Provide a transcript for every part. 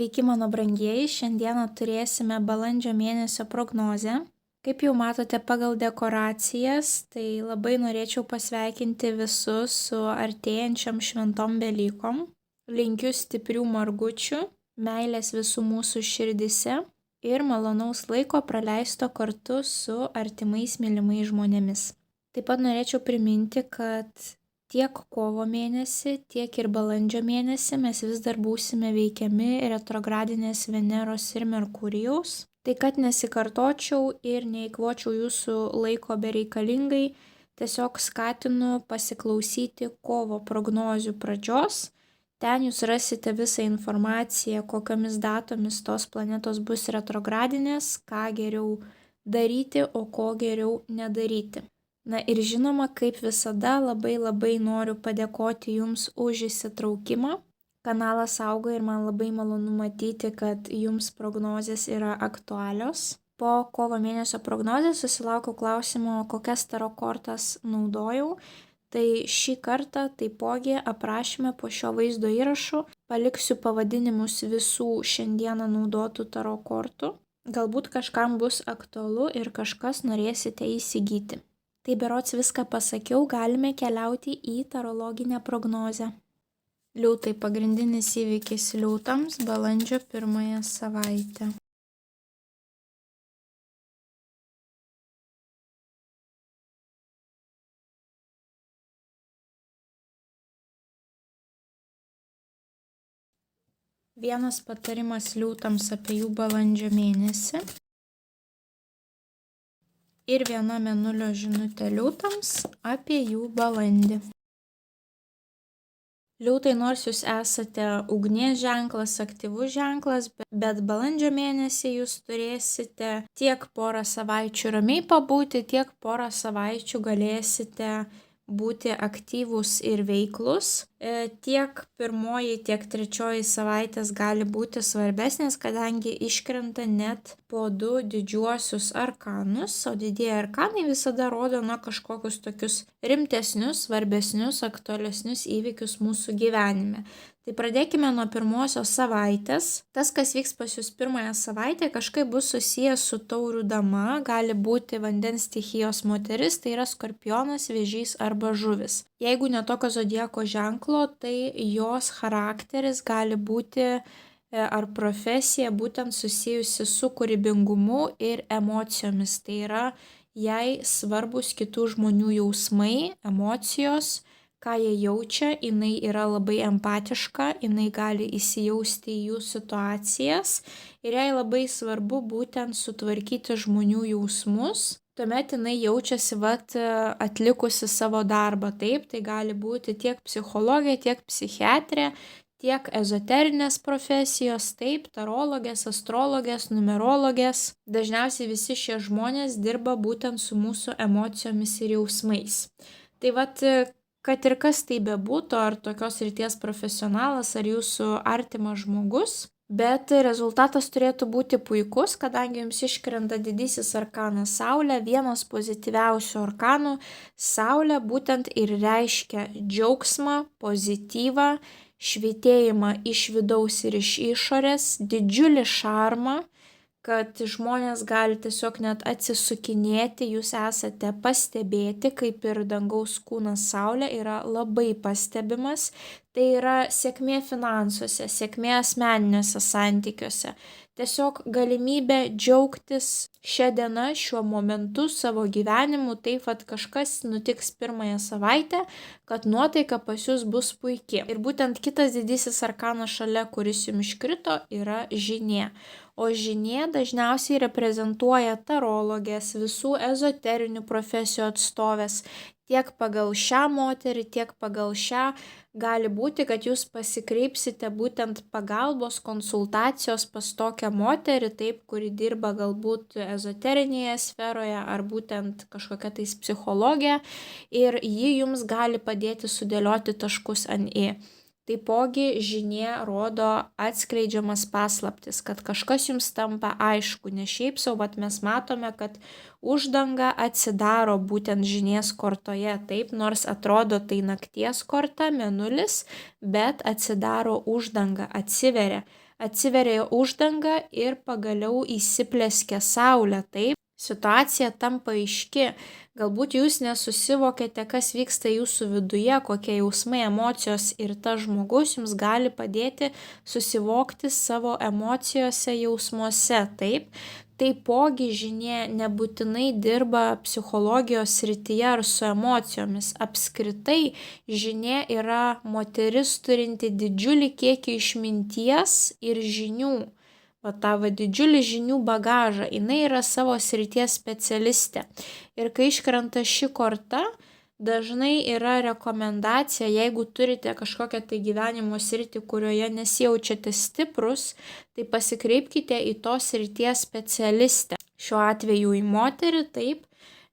Sveiki mano brangieji, šiandieną turėsime balandžio mėnesio prognozę. Kaip jau matote pagal dekoracijas, tai labai norėčiau pasveikinti visus su artėjančiam šventom Velykom. Linkiu stiprių margučių, meilės visų mūsų širdise ir malonaus laiko praleisto kartu su artimais mylimais žmonėmis. Taip pat norėčiau priminti, kad tiek kovo mėnesį, tiek ir balandžio mėnesį mes vis dar būsime veikiami retrogradinės Veneros ir Merkurijaus. Tai kad nesikartočiau ir neįkvočiau jūsų laiko bereikalingai, tiesiog skatinu pasiklausyti kovo prognozių pradžios. Ten jūs rasite visą informaciją, kokiamis datomis tos planetos bus retrogradinės, ką geriau daryti, o ko geriau nedaryti. Na ir žinoma, kaip visada, labai noriu padėkoti Jums už įsitraukimą. Kanalas auga ir man labai malonu matyti, kad Jums prognozės yra aktualios. Po kovo mėnesio prognozės susilaukiau klausimo, kokias taro kortas naudojau. Tai šį kartą taipogi aprašyme po šio vaizdo įrašu paliksiu pavadinimus visų šiandieną naudotų taro kortų. Galbūt kažkam bus aktualu ir kažkas norėsite įsigyti. Tai berods viską pasakiau, galime keliauti į tarologinę prognozę. Liūtai pagrindinis įvykis liūtams balandžio 1 savaitę. Vienas patarimas liūtams apie jų balandžio mėnesį. Ir viena mėnulio žinutė liūtams apie jų balandį. Liūtai, nors jūs esate ugnies ženklas, aktyvus ženklas, bet balandžio mėnesį jūs turėsite tiek porą savaičių ramiai pabūti, tiek porą savaičių galėsite būti aktyvūs ir veiklus. Tiek pirmoji, tiek trečioji savaitės gali būti svarbesnės, kadangi iškrenta net po 2 didžiuosius arkanus, o didieji arkanai visada rodo kažkokius tokius rimtesnius, svarbesnius, aktualesnius įvykius mūsų gyvenime. Tai pradėkime nuo pirmosios savaitės. Tas, kas vyks pas jūs pirmąją savaitę, kažkaip bus susijęs su taurių dama, gali būti vandens stichijos moteris, tai yra skorpionas, vėžys arba žuvis. Jeigu ne tokio zodiako ženklo, tai jos charakteris gali būti ar profesija būtent susijusi su kūrybingumu ir emocijomis. Tai yra jai svarbus kitų žmonių jausmai, emocijos, ką jie jaučia, jinai yra labai empatiška, jinai gali įsijausti į jų situacijas ir jai labai svarbu būtent sutvarkyti žmonių jausmus. Tuomet jinai jaučiasi atlikusi savo darbą. Taip, tai gali būti tiek psichologė, tiek psichiatrė, tiek ezoterinės profesijos, taip, tarologės, astrologės, numerologės. Dažniausiai visi šie žmonės dirba būtent su mūsų emocijomis ir jausmais. Tai kad ir kas tai bebūtų, ar tokios srities profesionalas, ar jūsų artimas žmogus, bet rezultatas turėtų būti puikus, kadangi jums iškrenta didysis arkanas Saulė, vienas pozityviausių arkanų. Saulė būtent ir reiškia džiaugsmą, pozityvą, švytėjimą iš vidaus ir iš išorės, didžiulį šarmą, kad žmonės gali tiesiog net atsisukinėti, jūs esate pastebėti, kaip ir dangaus kūnas Saulė yra labai pastebimas. Tai yra sėkmė finansuose, sėkmė asmeniniuose santykiuose. Tiesiog galimybė džiaugtis šią dieną, šiuo momentu, savo gyvenimu, taip kažkas nutiks pirmąją savaitę, kad nuotaika pas jūs bus puiki. Ir būtent kitas didysis arkanas šalia, kuris jums iškrito, yra žynė. O žynė dažniausiai reprezentuoja tarologės, visų ezoterinių profesijų atstovės. Tiek pagal šią moterį, tiek pagal šią gali būti, kad jūs pasikreipsite būtent pagalbos, konsultacijos pas tokią moterį, taip, kuri dirba galbūt ezoterinėje sferoje ar būtent kažkokia tais psichologija ir ji jums gali padėti sudėlioti taškus ant i. Taipogi žynė rodo atskleidžiamas paslaptis, kad kažkas jums tampa aišku, ne šiaip sau, bet mes matome, kad uždanga atsidaro būtent žynės kortoje, taip, nors atrodo tai nakties korta, mėnulis, bet atsidaro uždanga, atsiveria. atsiveria uždanga ir pagaliau įsipleskia saulė, taip. Situacija tampa aiški, galbūt jūs nesusivokėte, kas vyksta jūsų viduje, kokie jausmai, emocijos ir tas žmogus jums gali padėti susivokti savo emocijose, jausmuose, taip. Taipogi žinė nebūtinai dirba psichologijos srityje ar su emocijomis. Apskritai žinė yra moteris turinti didžiulį kiekį išminties ir žinių. Ta didžiulį žinių bagažą, jinai yra savo srities specialistė. Ir kai iškrenta ši korta, dažnai yra rekomendacija, jeigu turite kažkokią tai gyvenimo sritį, kurioje nesijaučiate stiprus, tai pasikreipkite į tos srities specialistę. Šiuo atveju į moterį, taip.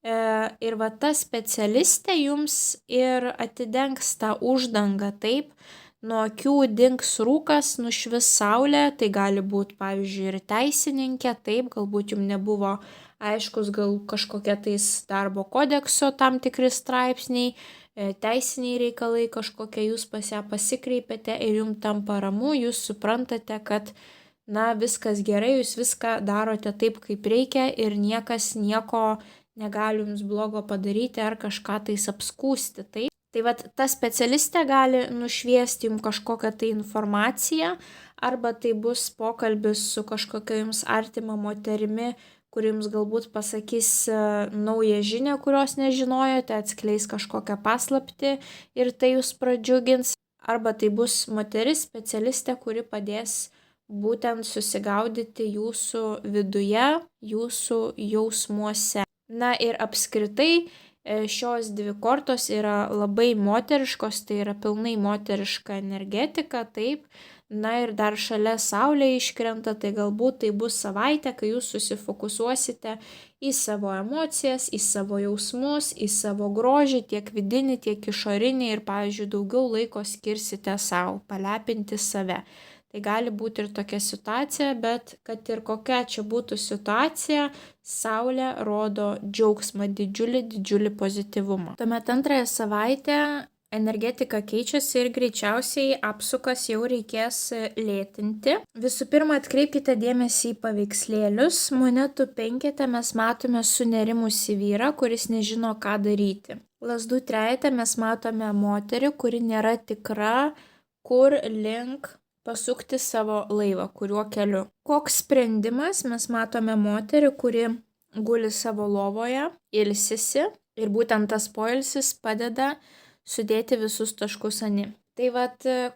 Ir ta specialistė jums ir atidengs tą uždangą, taip. Nuo akių dings rūkas, nušvis saulė, tai gali būti, pavyzdžiui, ir teisininkė, taip, galbūt jums nebuvo aiškus gal kažkokie tais darbo kodekso tam tikri straipsniai, teisiniai reikalai kažkokie, jūs pas ją pasikreipėte ir jums tampa ramu, jūs suprantate, kad viskas gerai, jūs viską darote taip, kaip reikia ir niekas nieko negali jums blogo padaryti ar kažką tais apskūsti, taip. Tai ta specialistė gali nušviesti jums kažkokią tai informaciją, arba tai bus pokalbis su kažkokia jums artima moterimi, kuri jums galbūt pasakys naują žinią, kurios nežinojote, atskleis kažkokią paslaptį ir tai jūs pradžiugins. Arba tai bus moteris specialistė, kuri padės būtent susigaudyti jūsų viduje, jūsų jausmuose. Ir apskritai, šios dvi kortos yra labai moteriškos, tai yra pilnai moteriška energetika, taip. Ir dar šalia saulė iškrenta, tai galbūt tai bus savaitė, kai jūs susifokusuosite į savo emocijas, į savo jausmus, į savo grožį, tiek vidinį, tiek išorinį ir, pavyzdžiui, daugiau laiko skirsite savo, palepinti save. Tai gali būti ir tokia situacija, bet kad ir kokia čia būtų situacija, saulė rodo džiaugsmą, didžiulį pozityvumą. Tuomet antrąją savaitę energetika keičiasi ir greičiausiai apsukas jau reikės lėtinti. Visų pirma, atkreipkite dėmesį į paveikslėlius. Monetų penkete mes matome sunerimusį vyrą, kuris nežino, ką daryti. Lazdų trejete mes matome moterį, kuri nėra tikra, kur link pasukti savo laivą, kuriuo keliu. Koks sprendimas? Mes matome moterį, kuri guli savo lovoje, ilsisi ir būtent tas poilsis padeda sudėti visus taškus ant i. Tai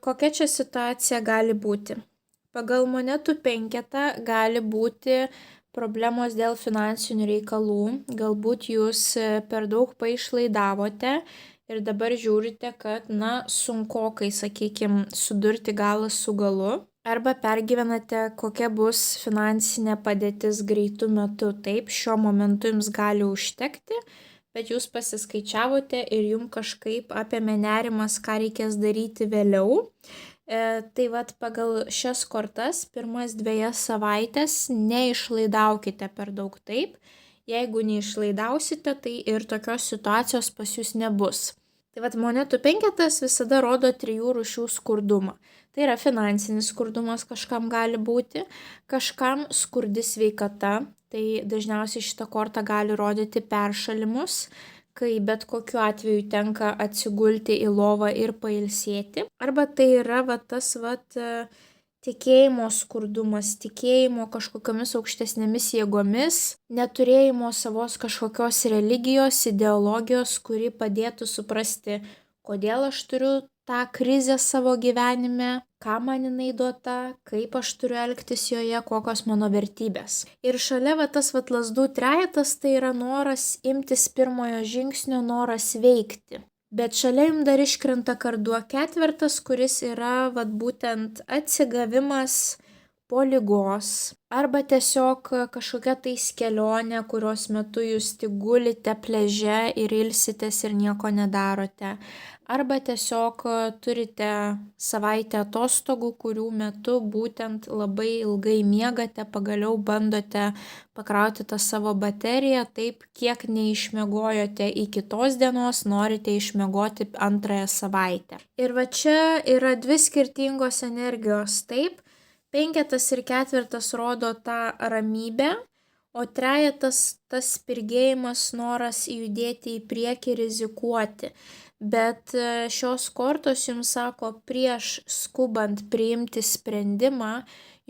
kokia čia situacija gali būti? Pagal monetų penketą gali būti problemos dėl finansinių reikalų, galbūt jūs per daug paišlaidavote ir dabar žiūrite, kad sunkokai, sakykime, sudurti galą su galu, arba pergyvenate, kokia bus finansinė padėtis greitų metu. Taip, šiuo momentu jums gali užtekti, bet jūs pasiskaičiavote ir jums kažkaip apėmė nerimas, ką reikės daryti vėliau. Tai pagal šias kortas pirmas 2 savaitės neišlaidaukite per daug, taip. Jeigu neišlaidausite, tai ir tokios situacijos pas jūs nebus. Tai monetų penketas visada rodo 3 rūšių skurdumą. Tai yra finansinis skurdumas kažkam gali būti, kažkam skurdi sveikata. Tai dažniausiai šitą kortą gali rodyti peršalimus, kai bet kokiu atveju tenka atsigulti į lovą ir pailsėti. Arba tai yra tas tikėjimo skurdumas, tikėjimo kažkokiamis aukštesnėmis jėgomis, neturėjimo savos kažkokios religijos, ideologijos, kuri padėtų suprasti, kodėl aš turiu tą krizę savo gyvenime, ką man jinai duota, kaip aš turiu elgtis joje, kokios mano vertybės. Ir šalia tas lazdų trejetas tai yra noras imtis pirmojo žingsnio, noras veikti. Bet šalia jums dar iškrenta karduo ketvertas, kuris yra būtent atsigavimas po ligos, arba tiesiog kažkokia tais kelionė, kurios metu jūs tik gulite pliaže ir ilsitės ir nieko nedarote. Arba tiesiog turite savaitę atostogų, kurių metu būtent labai ilgai miegate, pagaliau bandote pakrauti tą savo bateriją, taip kiek neišmiegojote iki tos dienos, norite išmiegoti antrąją savaitę. Ir čia yra 2 skirtingos energijos, taip. Penketas ir ketvirtas rodo tą ramybę, o trejetas tas spirgėjimas, noras judėti į priekį, rizikuoti. Bet šios kortos jums sako, prieš skubant priimti sprendimą,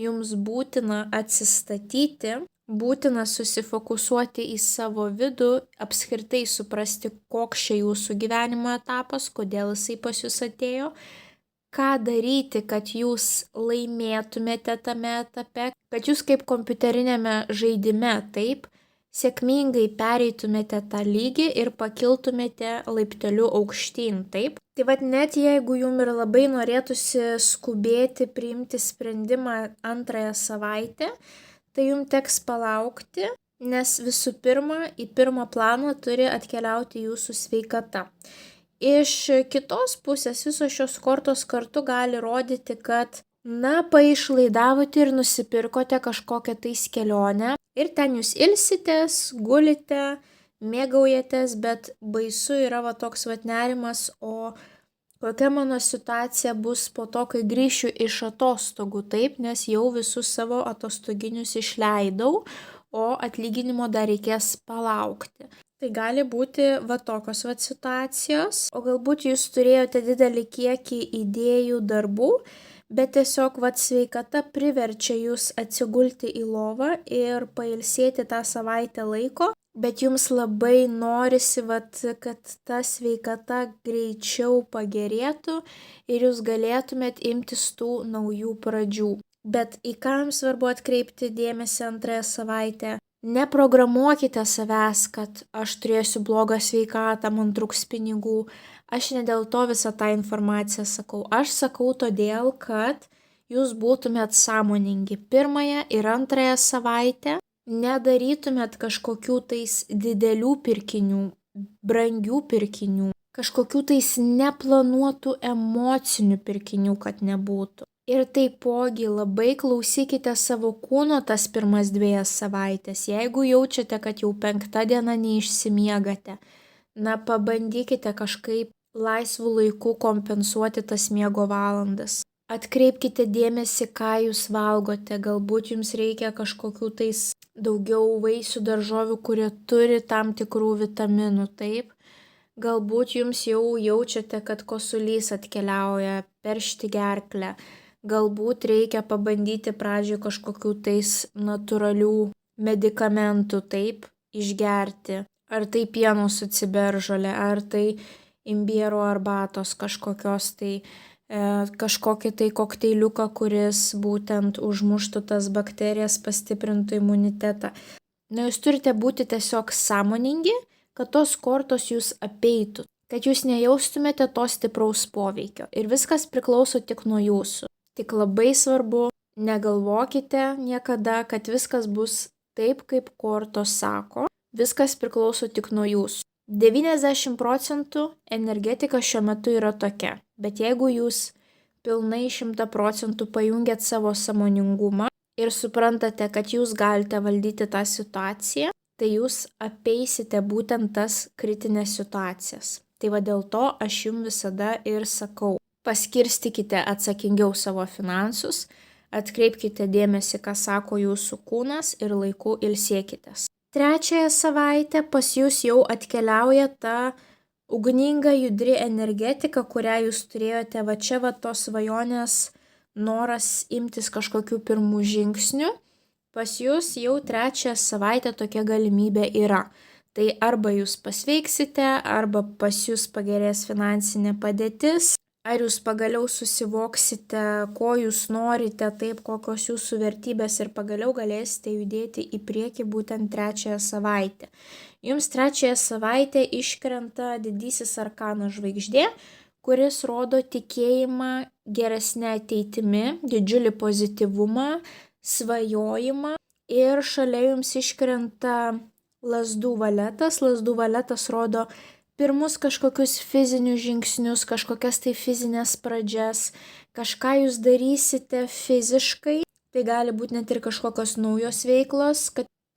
jums būtina atsistatyti, būtina susifokusuoti į savo vidų, apskritai suprasti, koks čia jūsų gyvenimo etapas, kodėl jisai pas jūs atėjo, ką daryti, kad jūs laimėtumėte tame etape, kad jūs kaip kompiuterinėme žaidime, taip, sėkmingai pereitumėte tą lygį ir pakiltumėte laipteliu aukštyn, taip. Tai vad net jeigu jums ir labai norėtųsi skubėti priimti sprendimą antrąją savaitę, tai jums teks palaukti, nes visų pirma, į pirmą planą turi atkeliauti jūsų sveikata. Iš kitos pusės visos šios kortos kartu gali rodyti, kad paišlaidavote ir nusipirkote kažkokią tais kelionę ir ten jūs ilsitės, gulite, mėgaujatės, bet baisu yra toks nerimas, o kokia mano situacija bus po to, kai grįšiu iš atostogų, taip, nes jau visus savo atostoginius išleidau, o atlyginimo dar reikės palaukti. Tai gali būti tokios situacijos, o galbūt jūs turėjote didelį kiekį idėjų, darbų, bet tiesiog sveikata priverčia jūs atsigulti į lovą ir pailsėti tą savaitę laiko, bet jums labai norisi, kad ta sveikata greičiau pagerėtų ir jūs galėtumėt imtis tų naujų pradžių. Bet į ką jums svarbu atkreipti dėmesį antrąją savaitę? Neprogramuokite savęs, kad aš turėsiu blogą sveikatą, man truks pinigų. Aš ne dėl to visą tą informaciją sakau. Aš sakau todėl, kad jūs būtumėt sąmoningi pirmąją ir antrąją savaitę, nedarytumėt kažkokių tais didelių pirkinių, brangių pirkinių, kažkokių tais neplanuotų emocinių pirkinių, kad nebūtų. Ir taipogi labai klausykite savo kūno tas pirmas 2 savaitės. Jeigu jaučiate, kad jau 5. diena neišsimiegate, pabandykite kažkaip laisvų laikų kompensuoti tas miego valandas. Atkreipkite dėmesį, ką jūs valgote. Galbūt jums reikia kažkokių tais daugiau vaisių, daržovių, kurie turi tam tikrų vitaminų, taip. Galbūt jums jau jaučiate, kad kosulys atkeliauja, peršti gerklę. Galbūt reikia pabandyti pradžioj kažkokių tais natūralių medikamentų, taip, išgerti. Ar tai pieno su ciberžolė, ar tai imbiero arbatos kažkokios tai, kažkokį tai kokteiliuką, kuris būtent užmuštų tas bakterijas, pastiprintų imunitetą. Jūs turite būti tiesiog sąmoningi, kad tos kortos jūs apeitų, kad jūs nejaustumėte to stipraus poveikio. Ir viskas priklauso tik nuo jūsų. Tik labai svarbu, negalvokite niekada, kad viskas bus taip, kaip kortos sako. Viskas priklauso tik nuo jūsų. 90% energetika šiuo metu yra tokia, bet jeigu jūs pilnai 100% pajungiat savo sąmoningumą ir suprantate, kad jūs galite valdyti tą situaciją, tai jūs apeisite būtent tas kritinės situacijas. Tai dėl to aš jums visada ir sakau, paskirstykite atsakingiau savo finansus, atkreipkite dėmesį, ką sako jūsų kūnas ir laiku ilsėkitės. 3 savaitę pas jūs jau atkeliauja ta ugninga, judri energetika, kurią jūs turėjote čia tos svajonės, noras imtis kažkokių pirmų žingsnių. Pas jūs jau 3 savaitę tokia galimybė yra. Tai arba jūs pasveiksite, arba pas jūs pagerės finansinė padėtis, ar jūs pagaliau susivoksite, ko jūs norite, taip, kokios jūsų vertybės ir pagaliau galėsite judėti į priekį būtent 3 savaitę. Jums 3 savaitę iškrenta didysis arkanas žvaigždė, kuris rodo tikėjimą geresnę ateitimi, didžiulį pozityvumą, svajojimą ir šalia jums iškrenta lazdų valetas. Lazdų valetas rodo pirmus kažkokius fizinius žingsnius, kažkokias tai fizinės pradžias, kažką jūs darysite fiziškai, tai gali būti net ir kažkokios naujos veiklos,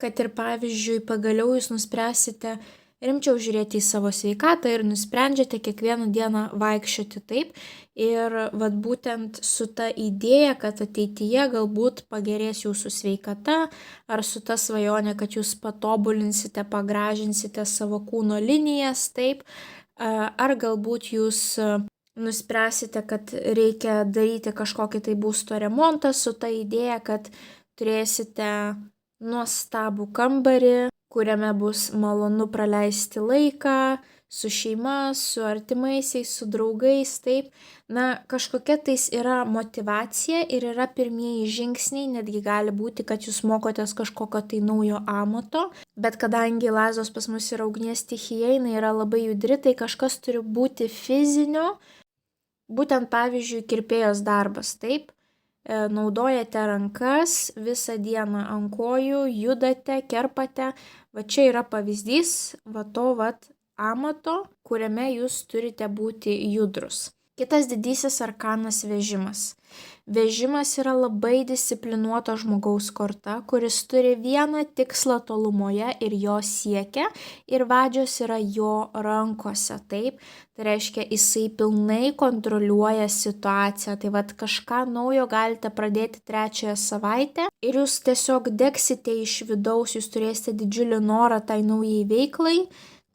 kad ir pavyzdžiui pagaliau jūs nuspręsite rimčiau žiūrėti į savo sveikatą ir nusprendžiate kiekvieną dieną vaikščioti taip. Ir vat būtent su ta idėja, kad ateityje galbūt pagerės jūsų sveikata, ar su ta svajonė, kad jūs patobulinsite, pagražinsite savo kūno linijas, taip, ar galbūt jūs nuspręsite, kad reikia daryti kažkokį tai būsto remontą su ta idėja, kad turėsite nuostabų kambarį, kuriame bus malonu praleisti laiką su šeima, su artimaisiais, su draugais, taip. Na, kažkokia tais yra motyvacija ir yra pirmieji žingsniai, netgi gali būti, kad jūs mokotės kažkokio tai naujo amato, bet kadangi Lazdos pas mus yra ugnies stichija, jinai yra labai judri, tai kažkas turi būti fizinio, būtent pavyzdžiui kirpėjos darbas, taip. Naudojate rankas visą dieną ant kojų, judate, kerpate. Va čia yra pavyzdys amato, kuriame jūs turite būti judrus. Kitas didysis arkanas vežimas. Vežimas yra labai disciplinuoto žmogaus korta, kuris turi vieną tikslą tolumoje ir jo siekia, ir vadžios yra jo rankose, taip. Tai reiškia, jisai pilnai kontroliuoja situaciją. Tai vat kažką naujo galite pradėti 3 savaitę ir jūs tiesiog degsite iš vidaus, jūs turėsite didžiulį norą tai naujai veiklai,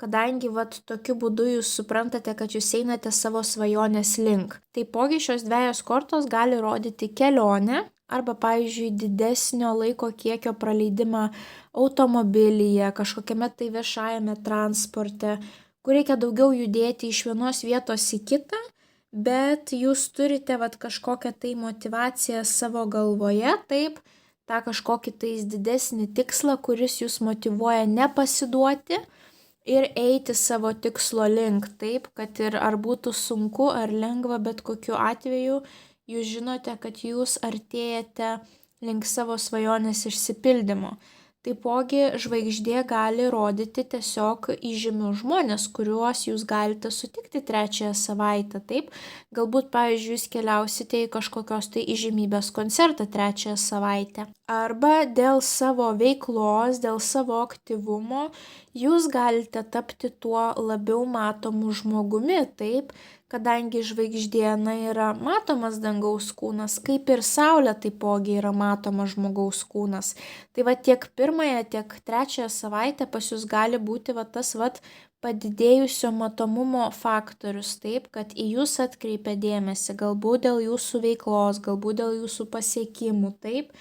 kadangi vat tokiu būdu jūs suprantate, kad jūs einate savo svajonės link. Taipogi šios 2 kortos gali rodyti kelionę arba, pavyzdžiui, didesnio laiko kiekio praleidimą automobilyje, kažkokiame tai viešajame transporte, kur reikia daugiau judėti iš vienos vietos į kitą, bet jūs turite vat kažkokią tai motivaciją savo galvoje, taip, tą kažkokį tais didesnį tikslą, kuris jūs motyvuoja nepasiduoti ir eiti savo tikslo link, taip, kad ir ar būtų sunku ar lengva, bet kokiu atveju jūs žinote, kad jūs artėjate link savo svajonės išsipildymo. Taipogi žvaigždė gali rodyti tiesiog įžymius žmonės, kuriuos jūs galite sutikti 3 savaitę, taip. Galbūt, pavyzdžiui, jūs keliausite į kažkokios tai įžymybės koncertą 3 savaitę. Arba dėl savo veiklos, dėl savo aktyvumo jūs galite tapti tuo labiau matomu žmogumi, taip. Kadangi žvaigždė yra matomas dangaus kūnas, kaip ir saulė taipogi yra matomas žmogaus kūnas. Tai va tiek 1, tiek 3 savaitę pas jūs gali būti tas padidėjusio matomumo faktorius, taip, kad į jūs atkreipia dėmesį, galbūt dėl jūsų veiklos, galbūt dėl jūsų pasiekimų, taip.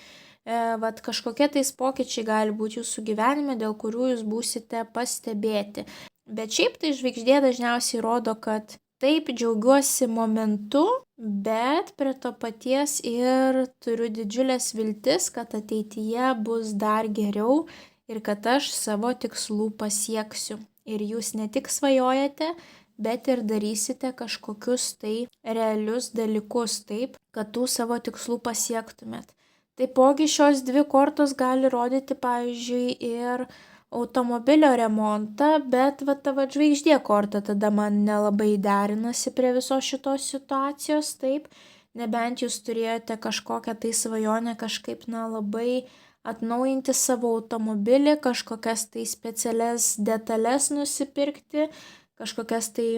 Kažkokie tais pokyčiai gali būti jūsų gyvenime, dėl kurių jūs būsite pastebėti. Bet šiaip tai žvaigždė dažniausiai rodo, kad taip, džiaugiuosi momentu, bet prie to paties ir turiu didžiulės viltis, kad ateityje bus dar geriau ir kad aš savo tikslų pasieksiu. Ir jūs ne tik svajojate, bet ir darysite kažkokius tai realius dalykus, taip, kad tų savo tikslų pasiektumėt. Taipogi šios 2 kortos gali rodyti, pavyzdžiui, ir automobilio remontą, bet ta žvaigždė korta tada man nelabai derinasi prie visos šitos situacijos, taip, nebent jūs turėjote kažkokią tai svajonę kažkaip labai atnaujinti savo automobilį, kažkokias tai specialias detalės nusipirkti, kažkokias tai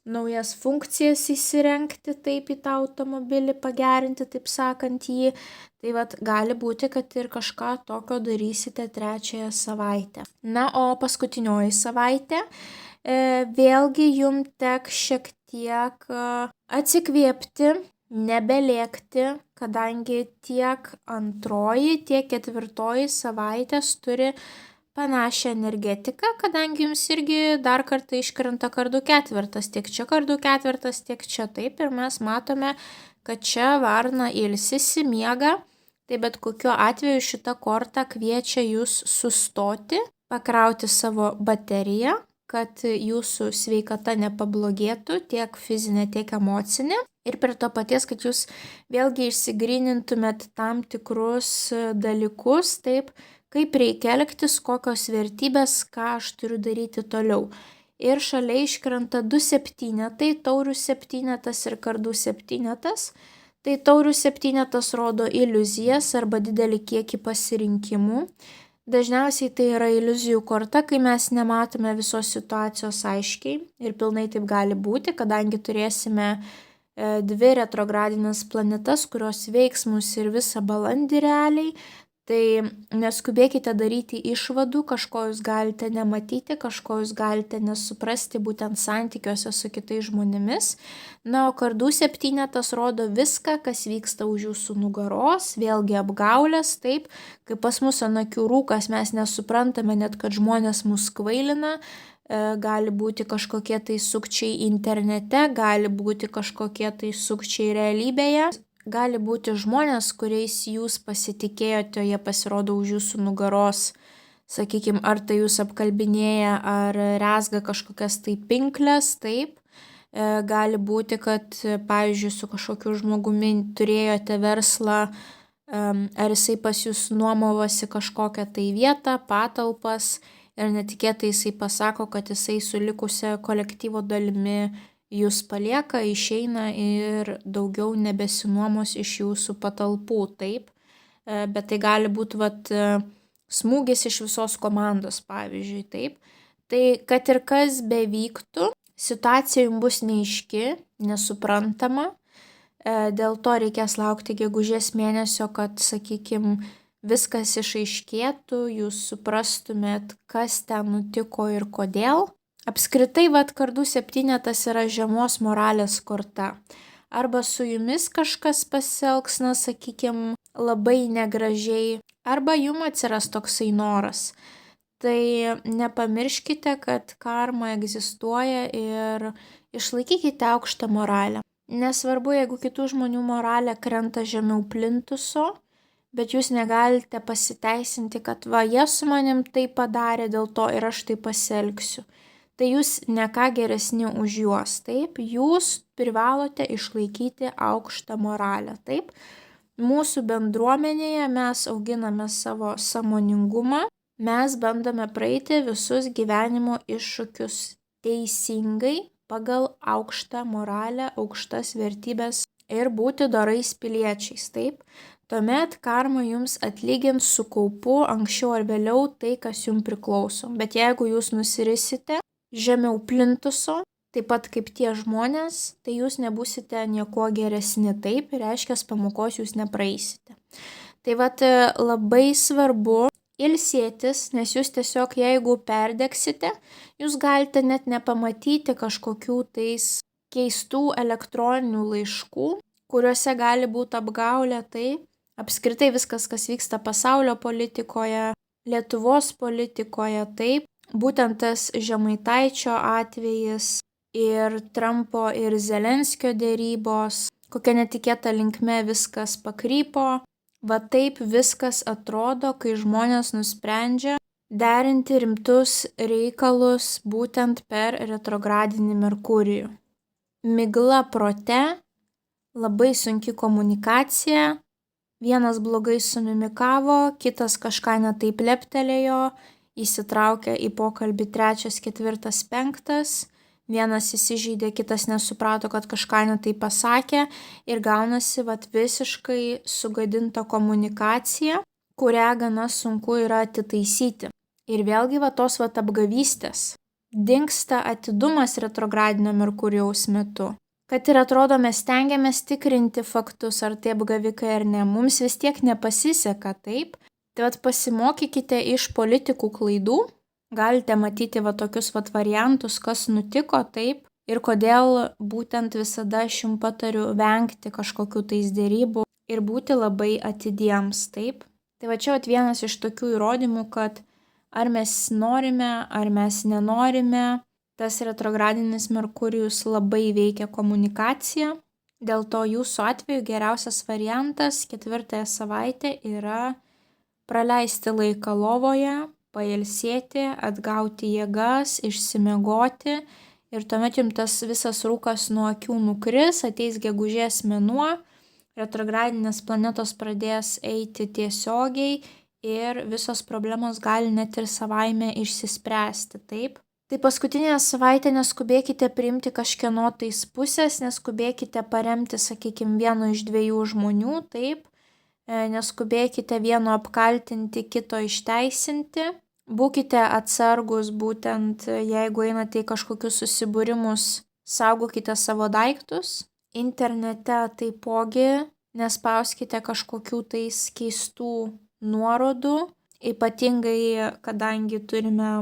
naujas funkcijas įsirengti, taip, į tą automobilį pagerinti, taip sakant jį. Tai gali būti, kad ir kažką tokio darysite 3 savaitę. Na, o paskutinioji savaitė, vėlgi jums tek šiek tiek atsikvėpti, nebelėkti, kadangi tiek 2, tiek 4 savaitės turi panašią energetiką, kadangi jums irgi dar kartą iškrenta kardų 4, tiek čia kardų 4, tiek čia taip, ir mes matome, kad čia varna ilsisi, miega, tai bet kokiu atveju šita korta kviečia jūs sustoti, pakrauti savo bateriją, kad jūsų sveikata nepablogėtų tiek fizinė, tiek emocinė, ir prie to paties, kad jūs vėlgi išsigrynintumėt tam tikrus dalykus, taip, kaip reikia elgtis, kokios vertybės, ką aš turiu daryti toliau. Ir šalia iškrenta 2 septynetai, taurių septynetas ir kardų septynetas. Tai taurių septynetas rodo iliuzijas arba didelį kiekį pasirinkimų. Dažniausiai tai yra iliuzijų korta, kai mes nematome visos situacijos aiškiai ir pilnai taip gali būti, kadangi turėsime dvi retrogradinės planetas, kurios veiks mus ir visą balandį realiai. Tai neskubėkite daryti išvadų, kažko jūs galite nematyti, kažko jūs galite nesuprasti būtent santykiuose su kitais žmonėmis. Na, o kardų septynetas rodo viską, kas vyksta už jūsų nugaros, vėlgi apgaulės, taip, kai pas mus ant akių rūkas mes nesuprantame net, kad žmonės mus kvailina, gali būti kažkokie tai sukčiai internete, gali būti kažkokie tai sukčiai realybėje. Gali būti žmonės, kuriais jūs pasitikėjote, jie pasirodo už jūsų nugaros, sakykime, ar tai jūs apkalbinėja, ar rezga kažkokias tai pinklės, taip. Gali būti, kad, pavyzdžiui, su kažkokiu žmogumi turėjote verslą, ar jisai pas jūs nuomavosi kažkokią tai vietą, patalpas ir netikėtai jisai pasako, kad jisai su likusia kolektyvo dalimi jūs palieka, išeina ir daugiau nebesinuomos iš jūsų patalpų, taip. Bet tai gali būti smūgis iš visos komandos, pavyzdžiui, taip. Tai kad ir kas bevyktų, situacija jums bus neaiški, nesuprantama. Dėl to reikės laukti gegužės mėnesio, kad, sakykime, viskas išaiškėtų, jūs suprastumėt, kas ten nutiko ir kodėl. Apskritai, kardų septynetas yra žemos moralės korta. Arba su jumis kažkas pasielgs, na, sakykime, labai negražiai, arba jums atsiras toksai noras. Tai nepamirškite, kad karma egzistuoja ir išlaikykite aukštą moralę. Nesvarbu, jeigu kitų žmonių moralė krenta žemiau plintuso, bet jūs negalite pasiteisinti, kad jie su manim tai padarė, dėl to ir aš tai pasielgsiu. Tai jūs ne ką geresni už juos, taip, jūs privalote išlaikyti aukštą moralę, taip. Mūsų bendruomenėje mes auginame savo sąmoningumą, mes bandome praeiti visus gyvenimo iššūkius teisingai pagal aukštą moralę, aukštas vertybės ir būti dorais piliečiais, taip. Tuomet karma jums atlygins su kaupu anksčiau ar vėliau tai, kas jums priklauso. Bet jeigu jūs nusirisite žemiau plintuso, taip pat kaip tie žmonės, tai jūs nebūsite niekuo geresni, taip, reiškia, pamokos jūs nepraeisite. Tai labai svarbu ilsėtis, nes jūs tiesiog, jeigu perdegsite, jūs galite net nepamatyti kažkokių tais keistų elektroninių laiškų, kuriuose gali būti apgaulė, tai apskritai viskas, kas vyksta pasaulio politikoje, Lietuvos politikoje, taip. Būtent tas Žemaitaičio atvejis ir Trumpo ir Zelenskio dėrybos, kokia netikėta linkme viskas pakrypo. Taip viskas atrodo, kai žmonės nusprendžia derinti rimtus reikalus būtent per retrogradinį Merkurijų. Migla prote, labai sunki komunikacija, vienas blogai sumimikavo, kitas kažką netaip leptelėjo, įsitraukė į pokalbį 3, 4, 5, vienas įsižeidė, kitas nesuprato, kad kažką netaip pasakė ir gaunasi visiškai sugadinta komunikacija, kurią gana sunku yra atitaisyti. Ir vėlgi tos apgavystės. Dingsta atidumas retrogradinio Merkurijaus metu. Kad ir atrodo, mes stengiamės tikrinti faktus, ar tai apgavikai ar ne, mums vis tiek nepasiseka, taip. Tai pasimokykite iš politikų klaidų, galite matyti tokius variantus, kas nutiko, taip, ir kodėl būtent visada aš jums patariu vengti kažkokių tais dėrybų ir būti labai atidiems, taip. Tai čia vienas iš tokių įrodymų, kad ar mes norime, ar mes nenorime, tas retrogradinis Merkurijus labai veikia komunikaciją, dėl to jūsų atveju geriausias variantas 4 savaitę yra praleisti laiką lovoje, pailsėti, atgauti jėgas, išsimiegoti ir tuomet jums tas visas rūkas nuo akių nukris, ateis gegužės mėnuo, retrogradinės planetos pradės eiti tiesiogiai ir visos problemos gali net ir savaime išsispręsti, taip. Tai paskutinę savaitę neskubėkite priimti kažkieno tais pusės, neskubėkite paremti, sakykime, vieno iš 2 žmonių, taip. neskubėkite vieno apkaltinti, kito išteisinti. Būkite atsargus, būtent jeigu einate į kažkokius susibūrimus, saugokite savo daiktus. Internete taipogi nespauskite kažkokių tais keistų nuorodų, ypatingai kadangi turime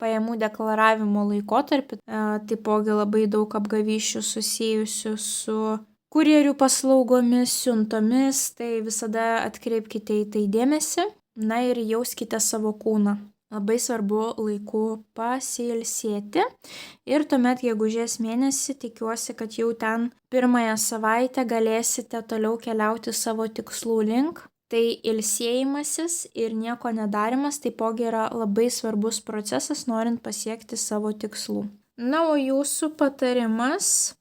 pajamų deklaravimo laikotarpį, taipogi labai daug apgavysčių susijusių su kurjerių paslaugomis, siuntomis, tai visada atkreipkite į tai dėmesį. Na ir jauskite savo kūną. Labai svarbu laiku pasiilsėti ir tuomet gegužės mėnesį tikiuosi, kad jau ten pirmąją savaitę galėsite toliau keliauti savo tikslų link. Tai ilsėjimasis ir nieko nedarimas taipogi yra labai svarbus procesas, norint pasiekti savo tikslų. Na, o jūsų patarimas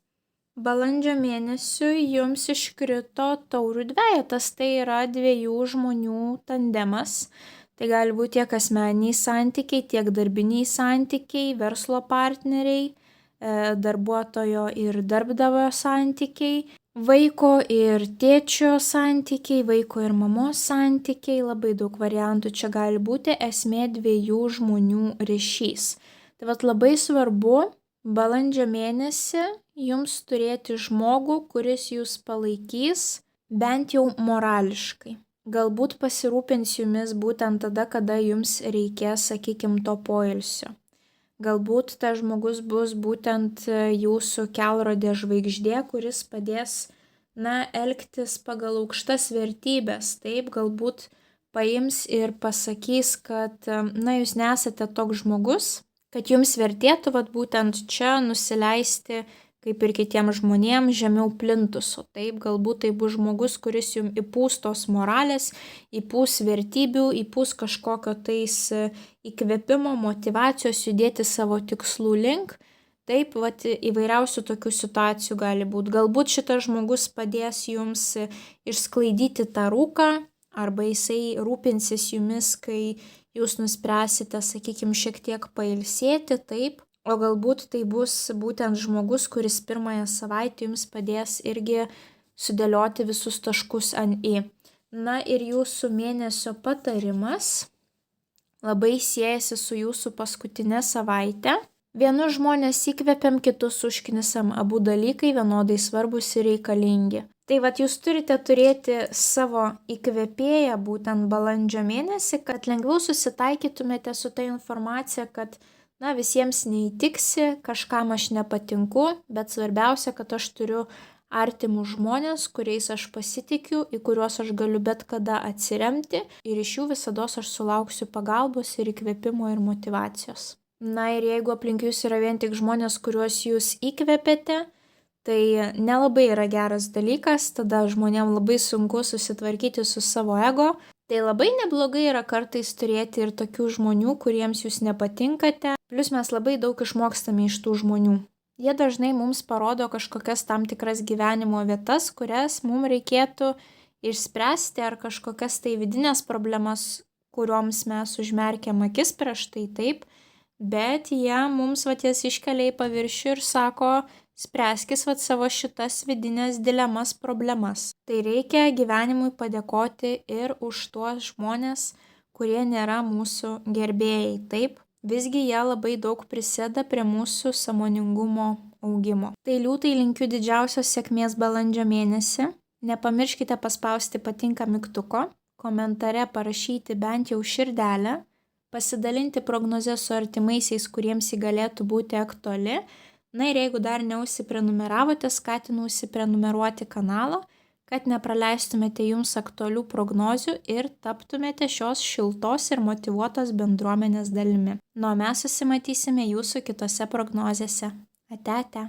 balandžio mėnesiui jums iškrito taurių dvejetas, tai yra 2 žmonių tandemas. Tai gali būti tiek asmeniniai santykiai, tiek darbiniai santykiai, verslo partneriai, darbuotojo ir darbdavio santykiai, vaiko ir tėčio santykiai, vaiko ir mamos santykiai, labai daug variantų čia gali būti, esmė 2 žmonių ryšys. Tai vat labai svarbu balandžio mėnesį jums turėti žmogų, kuris jūs palaikys bent jau morališkai. Galbūt pasirūpins jumis būtent tada, kada jums reikės, sakykime, to poilsio. Galbūt tas žmogus bus būtent jūsų kelrodė žvaigždė, kuris padės, elgtis pagal aukštas vertybės. Taip, galbūt paims ir pasakys, kad, jūs nesate toks žmogus, kad jums vertėtų būtent čia nusileisti kaip ir kitiems žmonėms žemiau plintuso. Taip, galbūt tai bus žmogus, kuris jums įpūs tos moralės, įpūs vertybių, įpūs kažkokio tais įkvėpimo, motyvacijos judėti savo tikslų link. Taip, įvairiausių tokių situacijų gali būti. Galbūt šitas žmogus padės jums išsklaidyti tą rūką, arba jisai rūpinsis jumis, kai jūs nuspręsite, sakykime, šiek tiek pailsėti, taip. O galbūt tai bus būtent žmogus, kuris pirmąją savaitę jums padės irgi sudėlioti visus taškus ant i. Na ir jūsų mėnesio patarimas labai siejasi su jūsų paskutinė savaitė. Vienus žmonės įkvepiam, kitus užknisam, abu dalykai vienodai svarbus ir reikalingi. Tai jūs turite turėti savo įkvėpėją būtent balandžio mėnesį, kad lengviau susitaikytumėte su ta informacija, kad visiems neįtiksi, kažkam aš nepatinku, bet svarbiausia, kad aš turiu artimus žmonės, kuriais aš pasitikiu, į kuriuos aš galiu bet kada atsiremti ir iš jų visados aš sulauksiu pagalbos ir įkvėpimo ir motyvacijos. Na ir jeigu aplink jūs yra vien tik žmonės, kuriuos jūs įkvėpėte, tai nelabai yra geras dalykas, tada žmonėms labai sunku susitvarkyti su savo ego. Tai labai neblogai yra kartais turėti ir tokių žmonių, kuriems jūs nepatinkate. Plius mes labai daug išmokstame iš tų žmonių. Jie dažnai mums parodo kažkokias tam tikras gyvenimo vietas, kurias mums reikėtų išspręsti, ar kažkokias tai vidinės problemas, kurioms mes užmerkiam akis prieš tai, taip. Bet jie mums jas iškelia į paviršių ir sako, spręskis savo šitas vidinės dilemas, problemas. Tai reikia gyvenimui padėkoti ir už tuos žmonės, kurie nėra mūsų gerbėjai. Taip, visgi jie labai daug prisideda prie mūsų sąmoningumo augimo. Tai liūtai linkiu didžiausios sėkmės balandžio mėnesį. Nepamirškite paspausti patinka mygtuko, komentare parašyti bent jau širdelę, pasidalinti prognozes su artimaisiais, kuriems ji galėtų būti aktuali. Na ir jeigu dar neužsiprenumeravote, skatinu užsiprenumeruoti kanalą, kad nepraleistumėte jums aktualių prognozių ir taptumėte šios šiltos ir motyvuotos bendruomenės dalimi. Nu, o mes susimatysime jūsų kitose prognozėse. Ate, ate.